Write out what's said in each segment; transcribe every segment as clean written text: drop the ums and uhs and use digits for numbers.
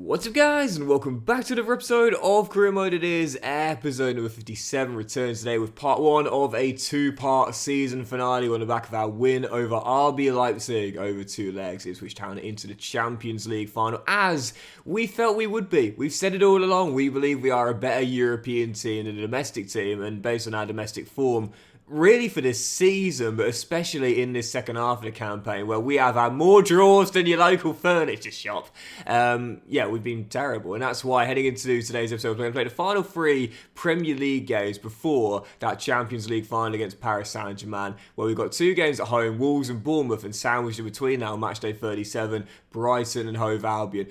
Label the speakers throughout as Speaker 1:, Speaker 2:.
Speaker 1: What's up guys, and welcome back to another episode of Career Mode. It is episode number 57, returns today with part 1 of a 2-part season finale on the back of our win over RB Leipzig over 2 legs, Ipswich Town into the Champions League final, as we felt we would be. We've said it all along, we believe we are a better European team than a domestic team, and based on our domestic form, really for this season, but especially in this second half of the campaign where we have had more draws than your local furniture shop. Yeah, we've been terrible, and that's why heading into today's episode, we're going to play the final 3 Premier League games before that Champions League final against Paris Saint-Germain, where we've got 2 games at home, Wolves and Bournemouth, and sandwiched in between now, matchday 37, Brighton and Hove Albion.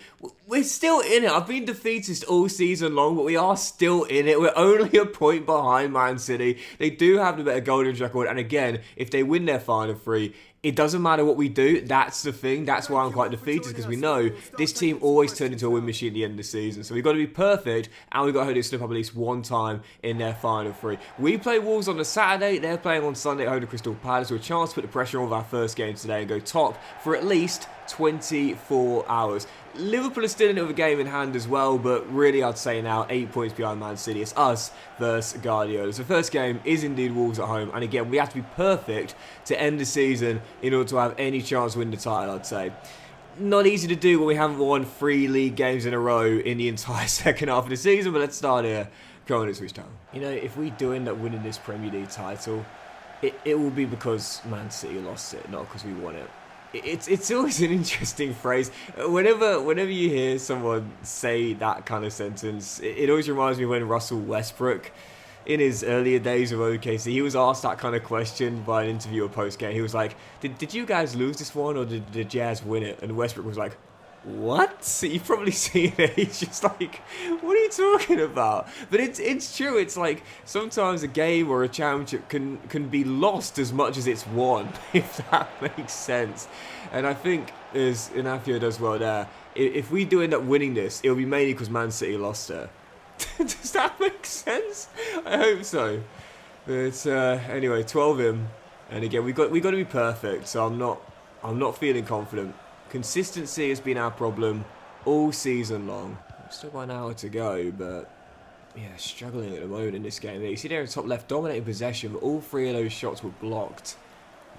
Speaker 1: We're still in it. I've been defeatist all season long, but we are still in it. We're only a point behind Man City. They do have the better golden record, and again, if they win their final 3, it doesn't matter what we do. That's the thing. That's why I'm quite defeated, because we know this team always turns into a win machine at the end of the season. So we've got to be perfect, and we've got to hold it slip up at least one time in their final 3. We play Wolves on the Saturday. They're playing on Sunday at home to Crystal Palace, with a chance to put the pressure on with our first game today and go top for at least 24 hours. Liverpool is still in it with a game in hand as well, but really I'd say now 8 points behind Man City. It's us versus Guardiola. So the first game is indeed Wolves at home, and again we have to be perfect to end the season in order to have any chance to win the title, I'd say. Not easy to do when we haven't won 3 league games in a row in the entire second half of the season, but let's start here. Go on, Ipswich Town. You know, if we do end up winning this Premier League title, it will be because Man City lost it, not because we won it. It's always an interesting phrase. Whenever you hear someone say that kind of sentence, it always reminds me when Russell Westbrook, in his earlier days of OKC, he was asked that kind of question by an interviewer post-game. He was like, did you guys lose this one, or did the Jazz win it? And Westbrook was like, what? You've probably seen it. He's just like, what are you talking about? But it's true. It's like sometimes a game or a championship can be lost as much as it's won, if that makes sense. And I think, as Inafio does well there, if we do end up winning this, it'll be mainly because Man City lost it. Does that make sense? I hope so. But anyway, 12 in, and again we got to be perfect. So I'm not feeling confident. Consistency has been our problem all season long. Still got an hour to go, but yeah, struggling at the moment in this game. You see there in the top left, dominating possession, but all 3 of those shots were blocked.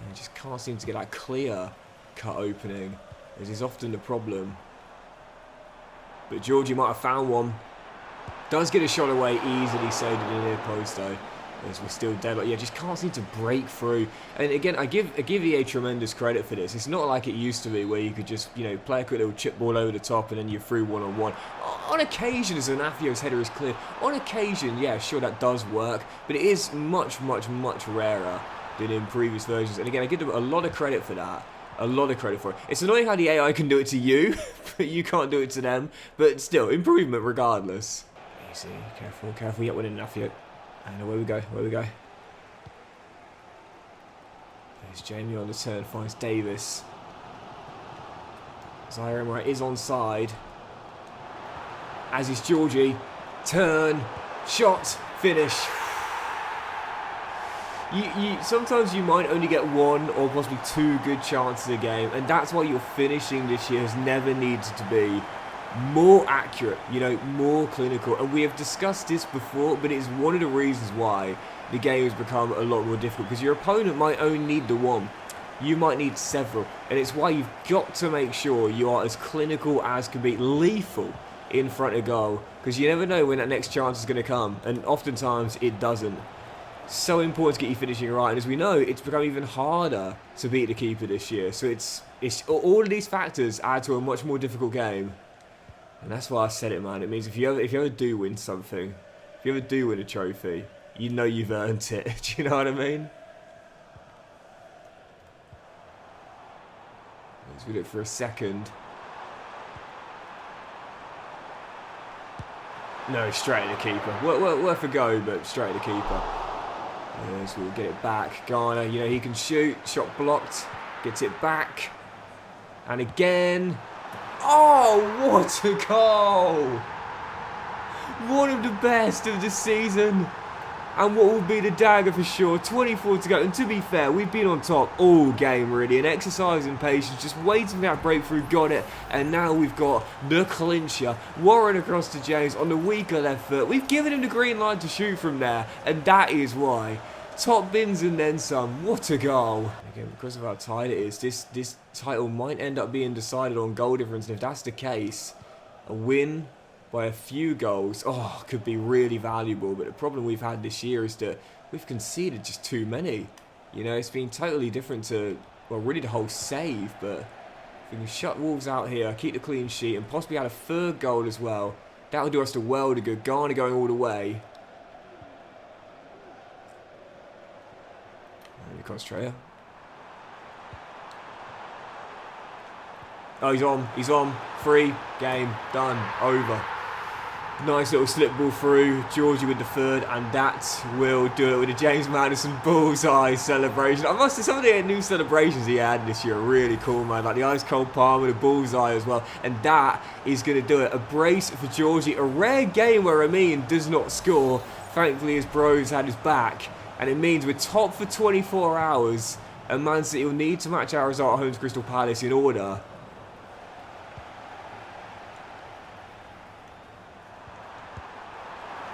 Speaker 1: And just can't seem to get that clear cut opening, as is often the problem. But Georgie might have found one. Does get a shot away easily, saved it in the near post though. As we're still dead, but yeah, just can't seem to break through. And again, I give EA tremendous credit for this. It's not like it used to be, where you could just, play a quick little chip ball over the top and then you're through one-on-one. On occasion, as Anafio's header is clear, on occasion, yeah, sure, that does work, but it is much, much, much rarer than in previous versions. And again, I give them a lot of credit for that. A lot of credit for it. It's annoying how the AI can do it to you, but you can't do it to them. But still, improvement regardless. Easy, careful, careful. Yet winning Anafio. And away we go, away we go. There's Jamie on the turn, finds Davis. Zaire Emery is onside. As is Georgie. Turn, shot, finish. Sometimes you might only get 1 or possibly 2 good chances a game, and that's why your finishing this year has never needed to be more accurate, more clinical. And we have discussed this before, but it's one of the reasons why the game has become a lot more difficult, because your opponent might only need the 1. You might need several, and it's why you've got to make sure you are as clinical as can be, lethal in front of goal, because you never know when that next chance is going to come, and oftentimes it doesn't. So important to get you finishing right, and as we know, it's become even harder to beat the keeper this year. So it's all of these factors add to a much more difficult game. And that's why I said it, man. It means if you ever do win something, if you ever do win a trophy, you know you've earned it. Do you know what I mean? Let's do it for a second. No, straight at the keeper. Worth a go, but straight at the keeper. Yes, we'll get it back. Garner, he can shoot. Shot blocked. Gets it back. And again. Oh, what a goal! One of the best of the season. and what will be the dagger for sure. 24 to go, and to be fair, we've been on top all game really, and exercising patience, just waiting for that breakthrough, got it, and now we've got the clincher. Warren across to James on the weaker left foot. We've given him the green line to shoot from there, and that is why. Top bins and then some. What a goal. Again, because of how tight it is, this title might end up being decided on goal difference, and if that's the case, a win by a few goals, could be really valuable. But the problem we've had this year is that we've conceded just too many. You know, it's been totally different to, well, really the whole save. But if we can shut Wolves out here, keep the clean sheet, and possibly add a third goal as well, that'll do us the world of good. Garner going all the way. Concentrator. Oh, he's on. Free. Game. Done. Over. Nice little slip ball through. Georgie with the third, and that will do it with the James Madison bullseye celebration. I must say, some of the new celebrations he had this year are really cool, man. Like the ice cold palm with the bullseye as well. And that is going to do it. A brace for Georgie. A rare game where Amin does not score. Thankfully, his bros had his back. And it means we're top for 24 hours, and Man City will need to match our result at home to Crystal Palace in order.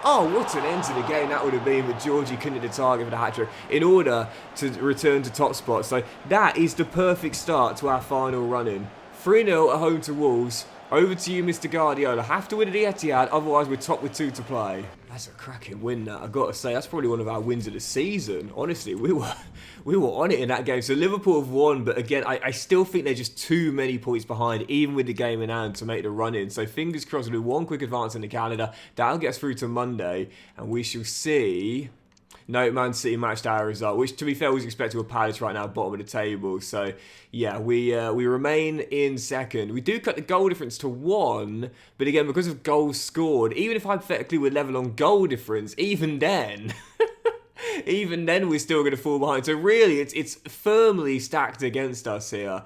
Speaker 1: Oh, what an end to the game that would have been, but Georgie couldn't hit the target for the hat-trick in order to return to top spot. So that is the perfect start to our final run-in. 3-0 at home to Wolves. Over to you, Mr. Guardiola. Have to win at the Etihad, otherwise we're top with 2 to play. That's a cracking win, that. I've got to say, that's probably one of our wins of the season. Honestly, we were on it in that game. So Liverpool have won, but again, I still think they're just too many points behind, even with the game in hand, to make the run-in. So fingers crossed, we'll do one quick advance in the calendar. That'll get us through to Monday, and we shall see. No, Man City matched our result, which to be fair was expected with Palace right now, bottom of the table. So yeah, we remain in second. We do cut the goal difference to 1, but again, because of goals scored, even if hypothetically we're level on goal difference, even then, even then we're still going to fall behind. So really, it's firmly stacked against us here.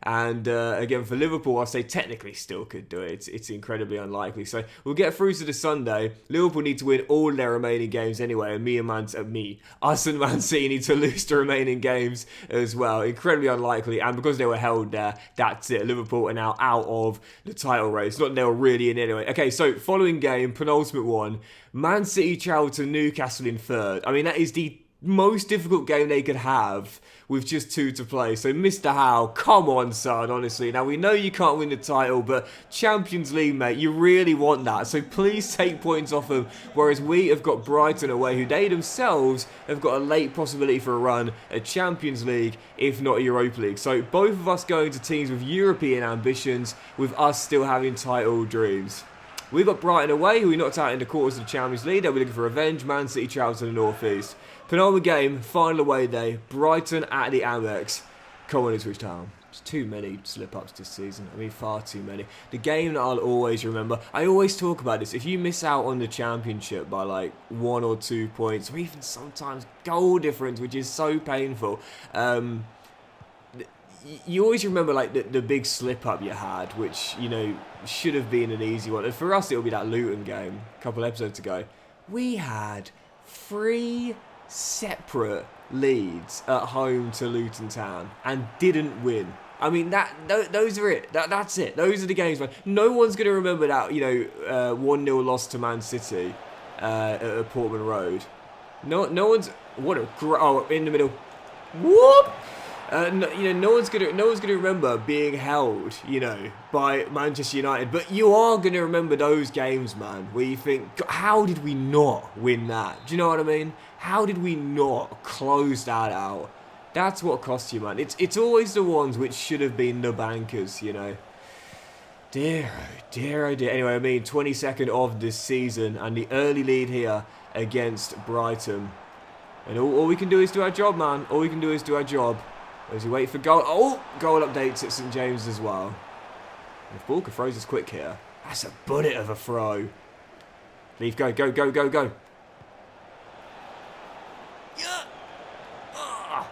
Speaker 1: And again, for Liverpool, I'll say technically still could do it. It's incredibly unlikely. So we'll get through to the Sunday. Liverpool need to win all their remaining games anyway. And us and Man City need to lose the remaining games as well. Incredibly unlikely. And because they were held there, that's it. Liverpool are now out of the title race. Not that they were really in anyway. Okay, so following game, penultimate one. Man City travel to Newcastle in third. I mean, that is the most difficult game they could have with just 2 to play. So Mr. Howe, come on, son, honestly. Now, we know you can't win the title, but Champions League, mate, you really want that. So please take points off them. Whereas we have got Brighton away, who they themselves have got a late possibility for a run at Champions League, if not Europa League. So both of us going to teams with European ambitions, with us still having title dreams. We've got Brighton away, who we knocked out in the quarters of the Champions League. They'll be looking for revenge. Man City travel to the North East. Penultimate game, final away day. Brighton at the Amex. Come on, Ipswich Town. There's too many slip-ups this season. I mean, far too many. The game that I'll always remember. I always talk about this. If you miss out on the championship by like 1 or 2 points, or even sometimes goal difference, which is so painful, you always remember like the big slip-up you had, which, you know, should have been an easy one. And for us, it'll be that Luton game a couple episodes ago. We had 3 separate leads at home to Luton Town and didn't win. I mean, those are it. That's it. Those are the games, man. No one's going to remember that, you know, 1-0 loss to Man City at Portman Road. No one's... What a... Oh, in the middle. Whoop! No one's gonna remember being held, you know, by Manchester United. But you are gonna remember those games, man, where you think, how did we not win that? Do you know what I mean? How did we not close that out? That's what costs you, man. It's always the ones which should have been the bankers, you know. Dear, oh dear, oh dear. Anyway, I mean, 22nd of this season, and the early lead here against Brighton. And all we can do is do our job, man. All we can do is do our job. As we wait for goal. Oh, goal updates at St James as well. If Walker throws us quick here, that's a bullet of a throw. Leave, go. Yeah. Oh,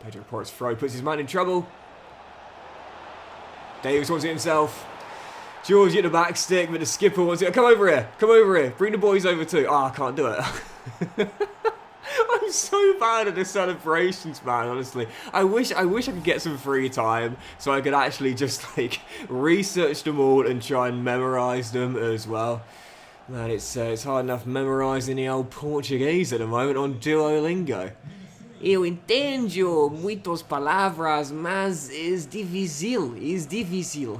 Speaker 1: Pedro Porro's throw puts his man in trouble. Davis wants it himself. George at the back stick, but the skipper wants it. Come over here. Come over here. Bring the boys over too. Oh, I can't do it. I'm so bad at the celebrations, man, honestly. I wish I could get some free time so I could actually just, like, research them all and try and memorise them as well. Man, it's hard enough memorising the old Portuguese at the moment on Duolingo. Eu entendo muitas palavras, mas é difícil.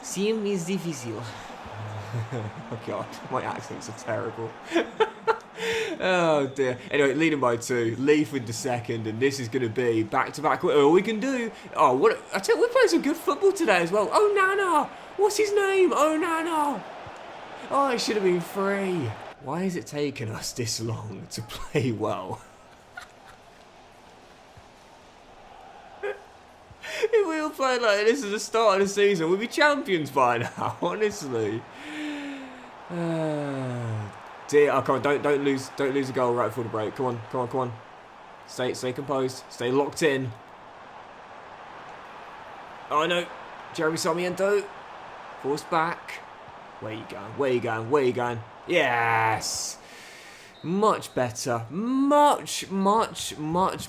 Speaker 1: Sim, is difícil. Oh god, my accents are terrible. Oh dear. Anyway, leading by 2. Leaf with the second, and this is going to be back-to-back. All we can do. Oh, what? I tell you, we're playing some good football today as well. Oh, Nana! What's his name? Oh, Nana! Oh, it should have been 3. Why has it taken us this long to play well? If we were playing like this at the start of the season, we'd be champions by now, honestly. Dear, oh, come on, don't lose a goal right before the break. Come on. Stay composed. Stay locked in. Oh no, Jeremy Sarmiento. Forced back. Where you going? Yes! Much better. Much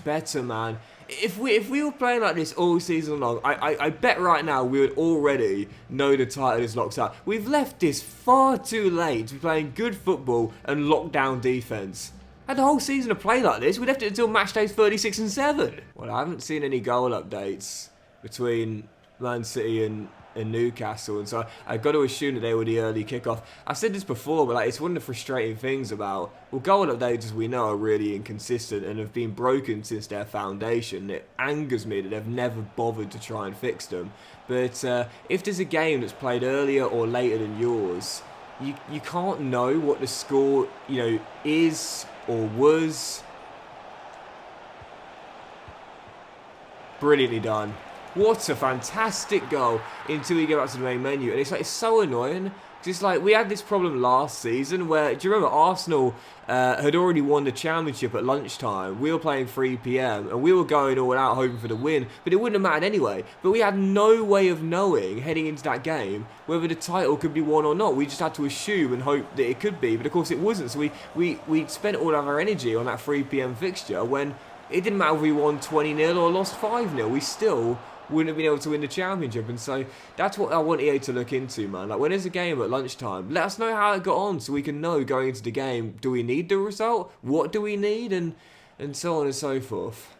Speaker 1: better, man. If we were playing like this all season long, I bet right now we would already know the title is locked up. We've left this far too late to be playing good football and lockdown defence. Had the whole season to play like this, we left it until match days 36 and 7. Well, I haven't seen any goal updates between Man City and Newcastle, and so I've got to assume that they were the early kickoff. I've said this before, but like, it's one of the frustrating things about, well, goal updates, as we know, are really inconsistent and have been broken since their foundation. It angers me that they've never bothered to try and fix them. But if there's a game that's played earlier or later than yours, you can't know what the score, is or was. Brilliantly done. What a fantastic goal until we go back to the main menu. And it's so annoying. Just like, we had this problem last season where, do you remember Arsenal had already won the championship at lunchtime? We were playing 3 PM and we were going all out hoping for the win, but it wouldn't have mattered anyway. But we had no way of knowing heading into that game whether the title could be won or not. We just had to assume and hope that it could be, but of course it wasn't. So we spent all of our energy on that 3 PM fixture when it didn't matter if we won 20-0 or lost 5-0. We still wouldn't have been able to win the championship. And so that's what I want EA to look into, man. Like, when there's a game at lunchtime, let us know how it got on so we can know going into the game, do we need the result? What do we need? And so on and so forth.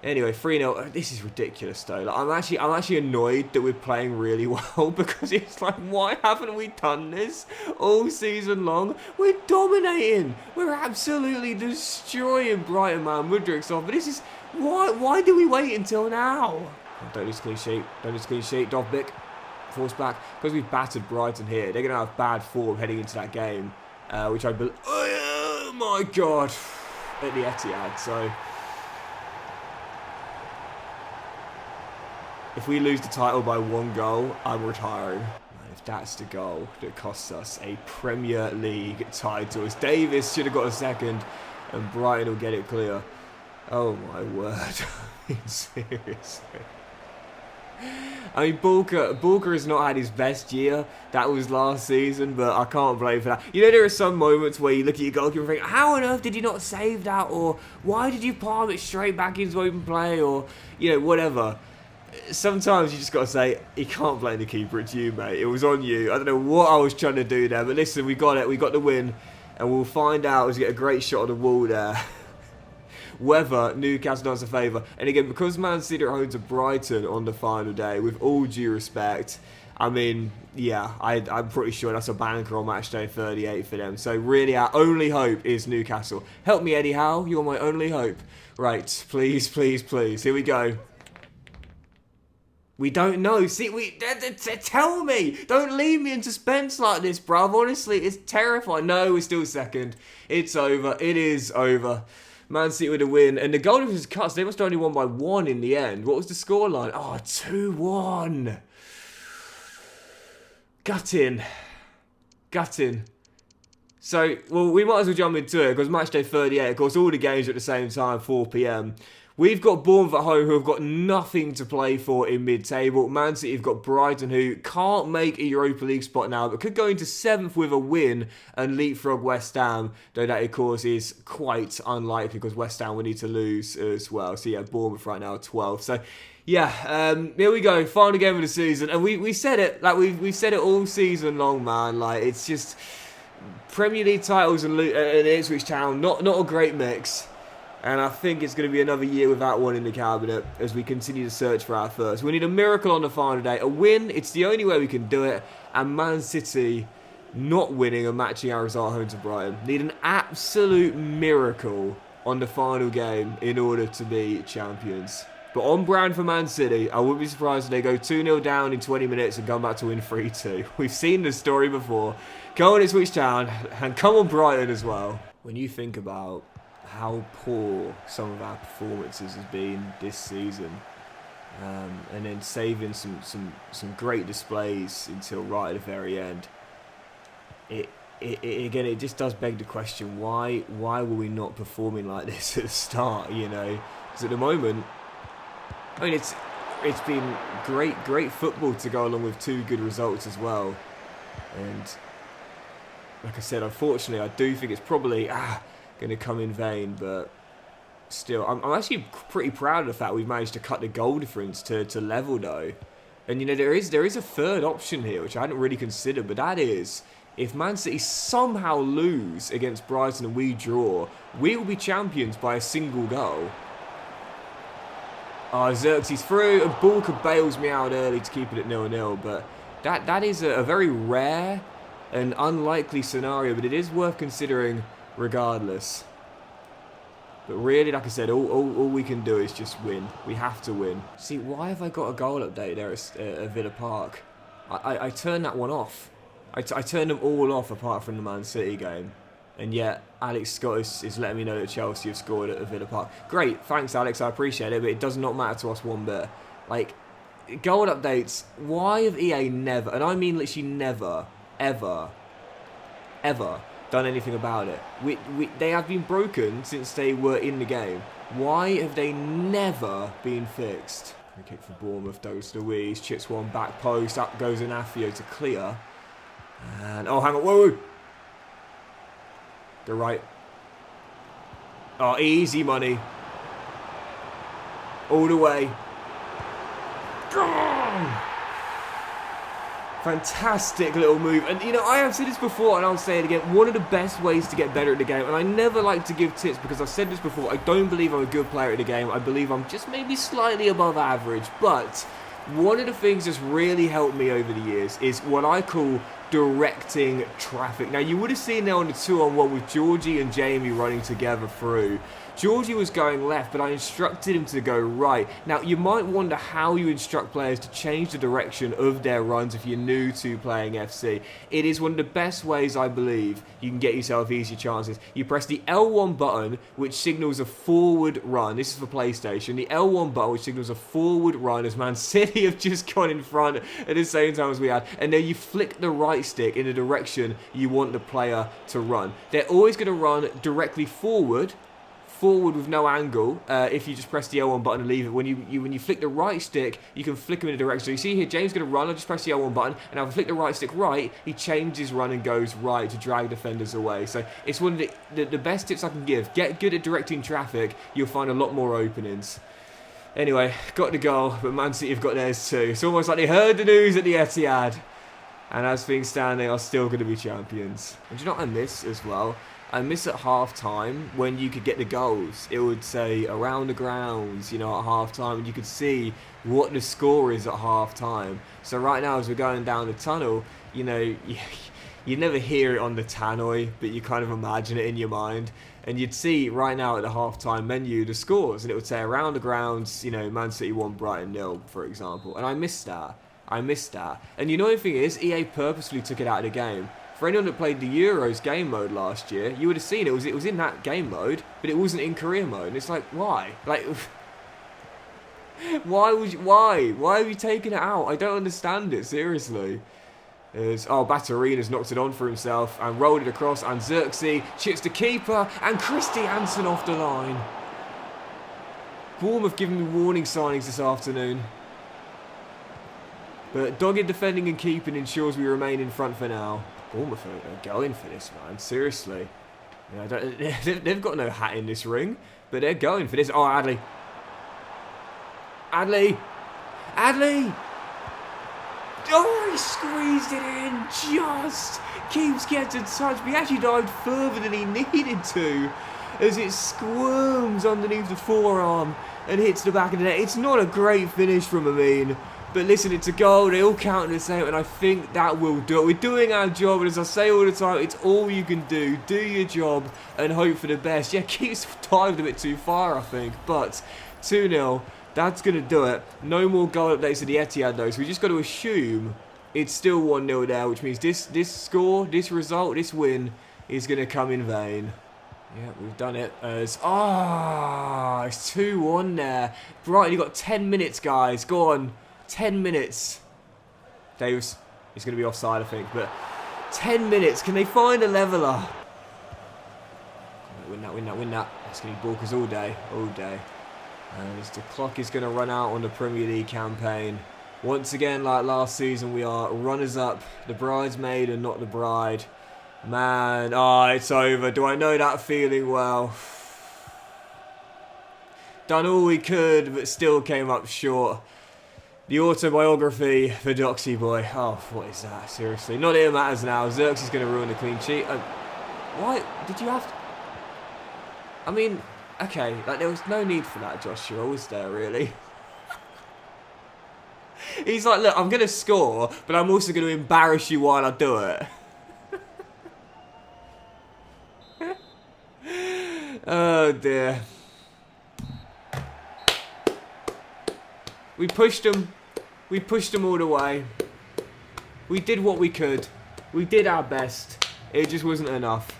Speaker 1: Anyway, 3-0. This is ridiculous, though. Like, I'm actually annoyed that we're playing really well, because it's like, why haven't we done this all season long? We're dominating. We're absolutely destroying Brighton, man. Mudrik's off. But this is... Why do we wait until now? Don't lose clean sheet. Dovbik. Force back. Because we've battered Brighton here, they're going to have bad form heading into that game. Which I believe... Oh, my God. At the Etihad, so... If we lose the title by 1 goal, I'm retiring. And if that's the goal that costs us a Premier League title, as Davis should have got a second, and Brighton will get it clear. Oh my word. I mean, seriously. I mean, Bulker has not had his best year. That was last season, but I can't blame for that. You know, there are some moments where you look at your goalkeeper and think, how on earth did you not save that? Or why did you palm it straight back into open play? Or, whatever. Sometimes you just got to say, you can't blame the keeper, it's you, mate. It was on you. I don't know what I was trying to do there, but listen, we got it. We got the win, and we'll find out as we get a great shot on the wall there whether Newcastle does us a favour. And again, because Man City are home to Brighton on the final day, with all due respect, I mean, yeah, I'm pretty sure that's a banker on matchday 38 for them. So really, our only hope is Newcastle. Help me, Eddie Howe. You're my only hope. Right, please, please, please. Here we go. We don't know. See, tell me. Don't leave me in suspense like this, bruv. Honestly, it's terrifying. No, we're still second. It's over. It is over. Man City with a win. And the goal difference cuts. They must have only won by 1 in the end. What was the scoreline? Oh, 2-1. Gutting. So, well, we might as well jump into it, because matchday 38, of course, all the games are at the same time, 4 PM. We've got Bournemouth at home, who have got nothing to play for in mid-table. Man City have got Brighton, who can't make a Europa League spot now, but could go into 7th with a win and leapfrog West Ham, though that, of course, is quite unlikely because West Ham will need to lose as well. So, yeah, Bournemouth right now 12th. So, yeah, here we go. Final game of the season. And we said it, like, we've said it all season long, man. Like, it's just Premier League titles and Ipswich Town, not a great mix. And I think it's going to be another year without one in the cabinet as we continue to search for our first. We need a miracle on the final day. A win, it's the only way we can do it. And Man City not winning and matching our result home to Brighton. Need an absolute miracle on the final game in order to be champions. But on brand for Man City, I wouldn't be surprised if they go 2-0 down in 20 minutes and come back to win 3-2. We've seen this story before. Come on Ipswich Town and come on Brighton as well. When you think about how poor some of our performances has been this season, and then saving some great displays until right at the very end, again it just does beg the question, why were we not performing like this at the start, you know? Because at the moment, I mean, it's been great football to go along with 2 good results as well. And like I said, unfortunately, I do think it's probably going to come in vain, but still, I'm actually pretty proud of the fact we've managed to cut the goal difference to level though. And you know, there is a third option here, which I hadn't really considered, but that is, if Man City somehow lose against Brighton and we draw, we will be champions by a single goal. Xerxes through, and Bulka bails me out early to keep it at 0-0, but that is a very rare and unlikely scenario, but it is worth considering regardless. But really, like I said, all we can do is just win. We have to win. See, why have I got a goal update there at Villa Park? I turned that one off. I turned them all off apart from the Man City game. And yet, Alex Scott is letting me know that Chelsea have scored at Villa Park. Great, thanks Alex, I appreciate it, but it does not matter to us one bit. Like, goal updates, why have EA never, and I mean literally never, ever done anything about it? They have been broken since they were in the game. Why have they never been fixed? Free kick for Bournemouth, goes to Louise, chips one back post, up goes Anafio to clear. And, oh, hang on, whoa. Go right. Oh, easy money. All the way. Fantastic little move. And, you know, I have said this before and I'll say it again. One of the best ways to get better at the game, and I never like to give tips because I've said this before, I don't believe I'm a good player at the game. I believe I'm just maybe slightly above average. But one of the things that's really helped me over the years is what I call directing traffic. Now, you would have seen there on the 2-on-1 with Georgie and Jamie running together through. Georgie was going left, but I instructed him to go right. Now, you might wonder how you instruct players to change the direction of their runs if you're new to playing FC. It is one of the best ways, I believe, you can get yourself easier chances. You press the L1 button, which signals a forward run. This is for PlayStation. The L1 button, which signals a forward run, as Man City have just gone in front at the same time as we had. And then you flick the right stick in the direction you want the player to run. They're always going to run directly forward with no angle, if you just press the L1 button and leave it. When you flick the right stick, you can flick him in a direction. So you see here, James is going to run, I'll just press the L1 button, and if I flick the right stick right, he changes his run and goes right to drag defenders away. So it's one of the best tips I can give. Get good at directing traffic, you'll find a lot more openings. Anyway, got the goal, but Man City have got theirs too. It's almost like they heard the news at the Etihad, and as things stand, they are still going to be champions. And do you know what I miss as well? I miss at half-time when you could get the goals. It would say around the grounds, you know, at half-time, and you could see what the score is at half-time. So right now, as we're going down the tunnel, you know, you never hear it on the tannoy, but you kind of imagine it in your mind. And you'd see right now at the half-time menu the scores, and it would say around the grounds, you know, Man City 1, Brighton 0, for example. And I missed that. And you know the thing is, EA purposely took it out of the game. For anyone that played the Euros game mode last year, you would have seen it was in that game mode, but it wasn't in career mode. And it's like, why? Like, why have you taken it out? I don't understand it, seriously. Batterina's knocked it on for himself and rolled it across, and Xerxes chips the keeper, and Christy Hansen off the line. Bournemouth giving me warning signings this afternoon. But dogged defending and keeping ensures we remain in front for now. Bournemouth are going for this, man. Seriously. They've got no hat in this ring, but they're going for this. Oh, Adley. Adley. Adley. Oh, he squeezed it in. Just keeps getting touched. He actually dived further than he needed to as it squirms underneath the forearm and hits the back of the net. It's not a great finish from Amin. But listen, it's a goal. They all count the same, and I think that will do it. We're doing our job, and as I say all the time, it's all you can do. Do your job and hope for the best. Yeah, keeps dived a bit too far, I think, but 2-0. That's going to do it. No more goal updates to the Etihad, though, so we just got to assume it's still 1-0 there, which means this score, this result, this win is going to come in vain. Yeah, we've done it as... Ah, it's 2-1 there. Brighton, you've got 10 minutes, guys. Go on. 10 minutes. Davis is going to be offside, I think, but 10 minutes. Can they find a leveller? Win that, win that, win that. That's going to be Balkers all day, all day. And as the clock is going to run out on the Premier League campaign. Once again, like last season, we are runners-up. The bridesmaid and not the bride. Man, it's over. Do I know that feeling well? Done all we could, but still came up short. The autobiography for Doxy Boy. Oh, what is that? Seriously. Not that it matters now. Xerxes is going to ruin the clean sheet. Why? Did you have to... I mean, okay. Like, there was no need for that, Joshua, was there, really? He's like, look, I'm going to score, but I'm also going to embarrass you while I do it. Oh, dear. We pushed them. We pushed them all the way. We did what we could. We did our best. It just wasn't enough.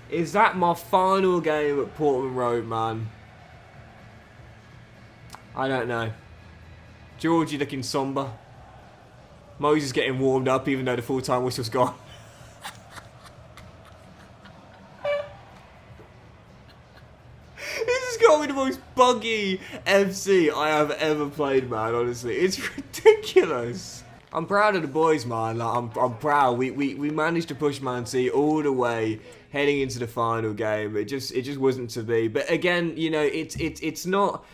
Speaker 1: Is that my final game at Portman Road, man? I don't know. Georgie looking somber. Moses getting warmed up even though the full-time whistle's gone. The most buggy FC I have ever played, man, honestly. It's ridiculous. I'm proud of the boys, man. Like, I'm proud. We managed to push Man City all the way heading into the final game. It just wasn't to be. But again, you know, it's not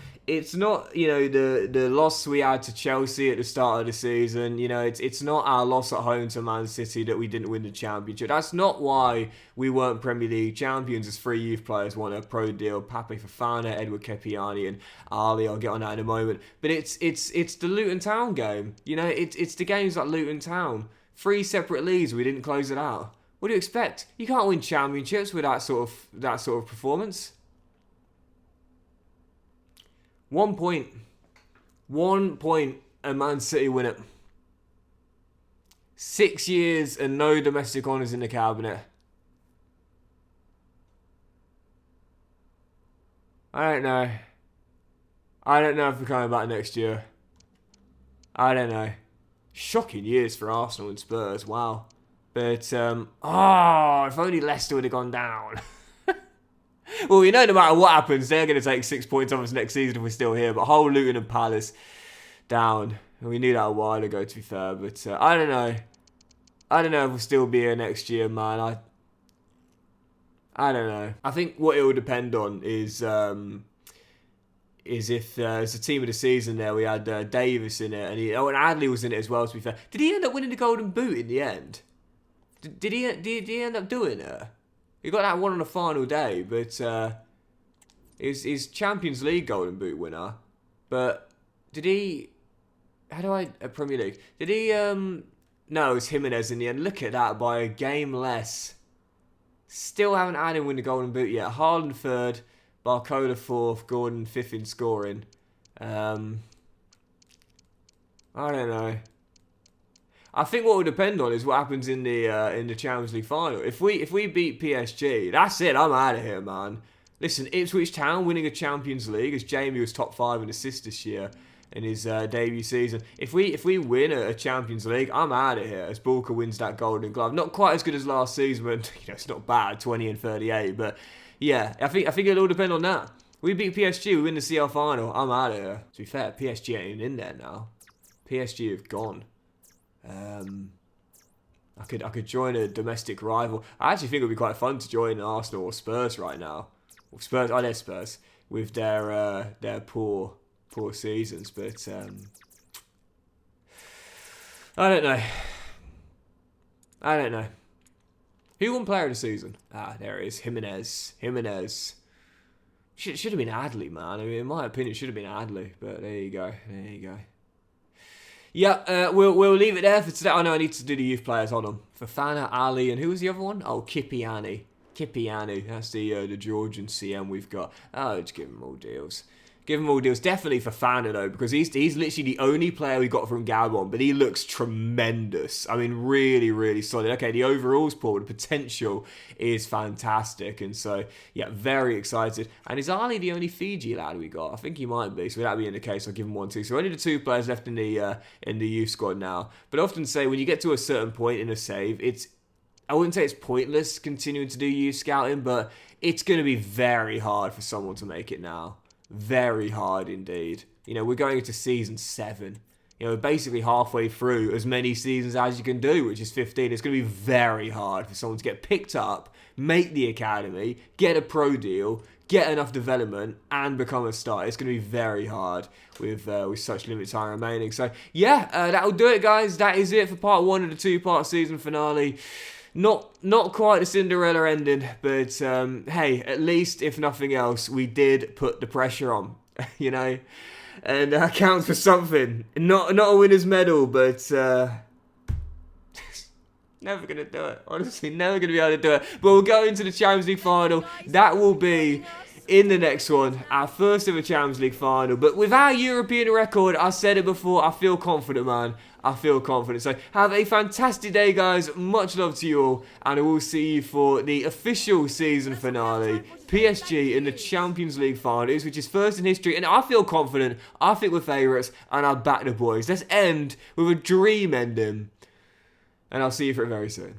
Speaker 1: you know the loss we had to Chelsea at the start of the season. You know, it's not our loss at home to Man City that we didn't win the championship. That's not why we weren't Premier League champions as 3 youth players won a pro deal. Pape Fofana, Edward Kepiani, and Ali. I'll get on that in a moment. But it's the Luton Town game. You know, it's the games like Luton Town. 3 separate leagues. We didn't close it out. What do you expect? You can't win championships with that sort of performance. 1 point. 1 point and Man City win it. 6 years and no domestic honours in the cabinet. I don't know. I don't know if we're coming back next year. I don't know. Shocking years for Arsenal and Spurs. Wow. But, if only Leicester would have gone down. Well, you know, no matter what happens, they're going to take 6 points off us next season if we're still here. But whole Luton and Palace down. And we knew that a while ago, to be fair. But I don't know. I don't know if we'll still be here next year, man. I don't know. I think what it will depend on is if as a team of the season there, we had Davis in it. And Adley was in it as well, to be fair. Did he end up winning the Golden Boot in the end? Did he end up doing it? He got that one on the final day, but he's Champions League Golden Boot winner. But did he... Premier League. Did he... No, it was Jimenez in the end. Look at that, by a game less. Still haven't had him win the Golden Boot yet. Haaland 3rd, Barcola 4th, Gordon 5th in scoring. I don't know. I think what will depend on is what happens in the Champions League final. If we beat PSG, that's it. I'm out of here, man. Listen, Ipswich Town winning a Champions League, as Jamie was top 5 in assists this year in his debut season. If we win a Champions League, I'm out of here. As Bulka wins that Golden Glove, not quite as good as last season, but you know it's not bad, 20 and 38. But yeah, I think it'll all depend on that. We beat PSG, we win the CL final. I'm out of here. To be fair, PSG ain't even in there now. PSG have gone. I could join a domestic rival. I actually think it would be quite fun to join Arsenal or Spurs right now. Well, Spurs, they're Spurs with their poor seasons, but I don't know. Who won player of the season? Ah, there it is. Jimenez. Should have been Adley, man. I mean, in my opinion, it should have been Adley. But there you go. Yeah, we'll leave it there for today. I know I need to do the youth players. Hold on. Fofana, Ali, and who was the other one? Oh, Kipiani. That's the Georgian CM we've got. Oh, just give him all deals. Definitely for Fofana though, because he's literally the only player we got from Gabon, but he looks tremendous. I mean, really, really solid. Okay, the overall's poor, the potential is fantastic, and so yeah, very excited. And is Ali the only Fiji lad we got? I think he might be. So that being the case, I'll give him 1, 2. So only the 2 players left in the youth squad now. But I often say when you get to a certain point in a save, I wouldn't say it's pointless continuing to do youth scouting, but it's going to be very hard for someone to make it now. Very hard indeed. You know, we're going into season 7. You know, basically halfway through as many seasons as you can do, which is 15. It's going to be very hard for someone to get picked up, make the academy, get a pro deal, get enough development, and become a star. It's going to be very hard with such limited time remaining. So, yeah, that'll do it, guys. That is it for part 1 of the 2-part season finale. Not quite a Cinderella ending, but hey, at least if nothing else, we did put the pressure on, you know, and that counts for something. Not a winner's medal, but never gonna do it. Honestly, never gonna be able to do it. But we'll go into the Champions League final. That will be in the next one, our first ever Champions League final. But with our European record, I said it before, I feel confident, man. I feel confident. So have a fantastic day, guys. Much love to you all. And I will see you for the official season finale. PSG in the Champions League finals, which is first in history. And I feel confident. I think we're favourites. And I'll back the boys. Let's end with a dream ending. And I'll see you for it very soon.